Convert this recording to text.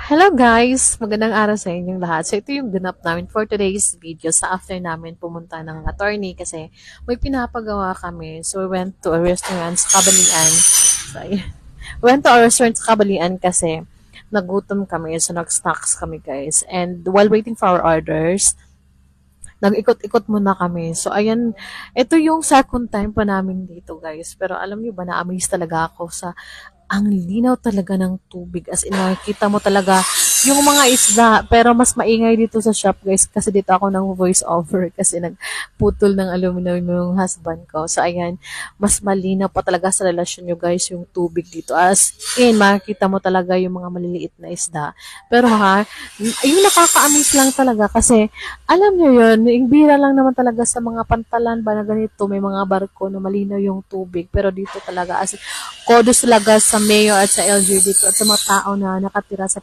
Hello guys! Magandang araw sa inyong lahat. So ito yung ganap namin for today's video sa after namin pumunta ng attorney kasi may pinapagawa kami. So we went to a restaurant sa Kabalian. So ayan. We went to a restaurant sa Kabalian kasi nagutom kami. So nag-snacks kami guys. And while waiting for our orders, nag-ikot-ikot muna kami. So, ayan, ito yung second time pa namin dito, guys. Pero alam niyo ba, na-amaze talaga ako sa ang linaw talaga ng tubig. As in, makikita mo talaga yung mga isda. Pero mas maingay dito sa shop, guys. Kasi dito ako ng voice over. Kasi nagputol ng aluminum yung husband ko. So, ayan, mas malinaw pa talaga sa relasyon nyo, guys, yung tubig dito. As in, makikita mo talaga yung mga maliliit na isda. Pero yung nakaka-amaze lang talaga kasi alam niyo yun, yung bira lang naman talaga sa mga pantalan ba na ganito, may mga barko na malinaw yung tubig. Pero dito talaga, as in, kudos talaga sa mayor at sa LG dito at sa mga tao na nakatira sa